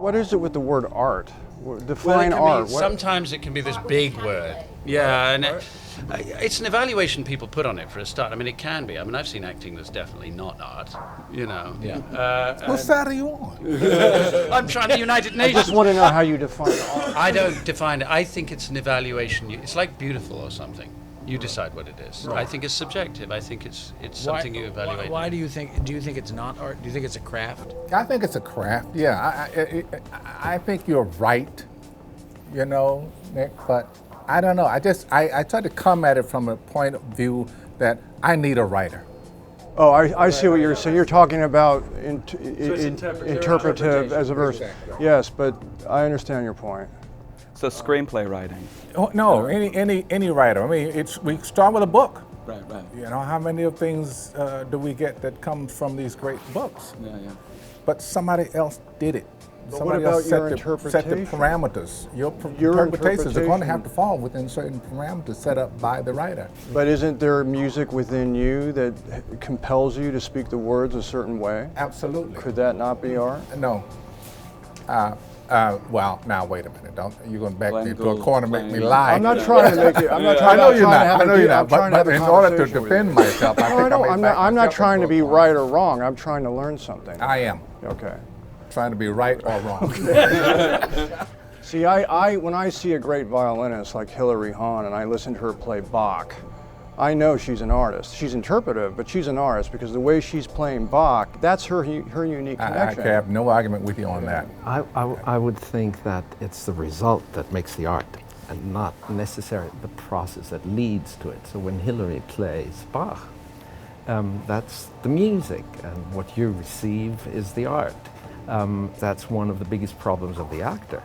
What is it with the word art? Define art. Sometimes it can be this big word. Yeah, and it's an evaluation people put on it for a start. I mean, it can be. I mean, I've seen acting that's definitely not art, you know. Yeah. What side are you on? I'm trying to United Nations. I just want to know how you define art. I don't define it. I think it's an evaluation. It's like beautiful or something. You decide what it is. Right. I think it's subjective. I think it's something you evaluate. Why do you think it's not art? Do you think it's a craft? I think it's a craft. Yeah, I think you're right, you know, Nick, but I don't know. I try to come at it from a point of view that I need a writer. Oh, I see what you're saying. You're talking about interpretive as a verse. Exactly. Yes, but I understand your point. So screenplay writing. Oh, no, any writer. I mean, we start with a book. Right. You know, how many of things do we get that comes from these great books? Yeah. But somebody else did it. But Somebody what about else your set the parameters. Your interpretations are going to have to fall within certain parameters set up by the writer. But isn't there music within you that compels you to speak the words a certain way? Absolutely. Could that not be art? No. Well, now wait a minute. You're going to back me to a corner and make me lie. I'm not trying to make it. I'm not trying. I know you're not. I know you're not. But But in order to defend myself, I'm not trying to be right or wrong. I'm trying to learn something. I am. Okay. Trying to be right or wrong. See, when I see a great violinist like Hilary Hahn and I listen to her play Bach, I know she's an artist. She's interpretive, but she's an artist because the way she's playing Bach, that's her unique connection. I have no argument with you on that. I would think that it's the result that makes the art and not necessarily the process that leads to it. So when Hilary plays Bach, that's the music, and what you receive is the art. That's one of the biggest problems of the actor,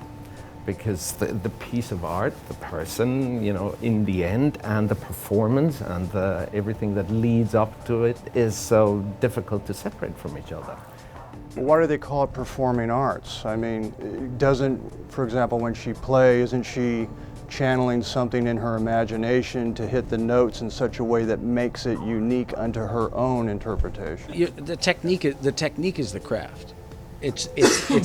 because the piece of art, the person, you know, in the end, and the performance and everything that leads up to it is so difficult to separate from each other. Why do they call it performing arts? I mean, for example, when she plays, isn't she channeling something in her imagination to hit the notes in such a way that makes it unique unto her own interpretation? The technique is the craft. It's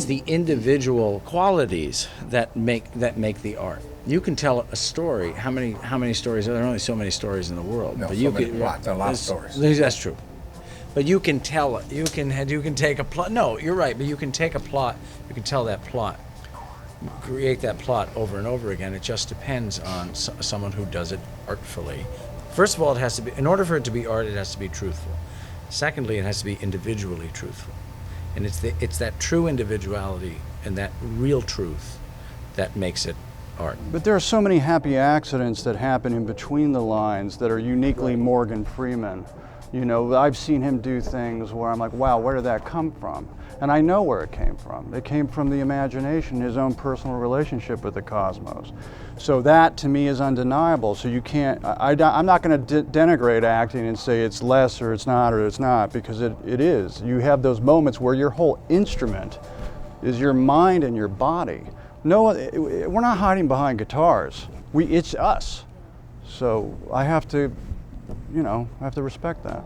the individual qualities that make the art. You can tell a story. How many stories? There are only so many stories in the world. No, but a lot of stories. That's true. But you can tell it. You can take a plot. No, you're right. But you can take a plot. You can tell that plot. Create that plot over and over again. It just depends on someone who does it artfully. First of all, it has to be. In order for it to be art, it has to be truthful. Secondly, it has to be individually truthful. And it's that true individuality and that real truth that makes it art. But there are so many happy accidents that happen in between the lines that are uniquely Morgan Freeman. You know, I've seen him do things where I'm like, wow, where did that come from? And I know where it came from. It came from the imagination, his own personal relationship with the cosmos. So that, to me, is undeniable. So you can't, I'm not going to denigrate acting and say it's less or it's not, because it is. You have those moments where your whole instrument is your mind and your body. No, we're not hiding behind guitars. It's us. So I have to respect that.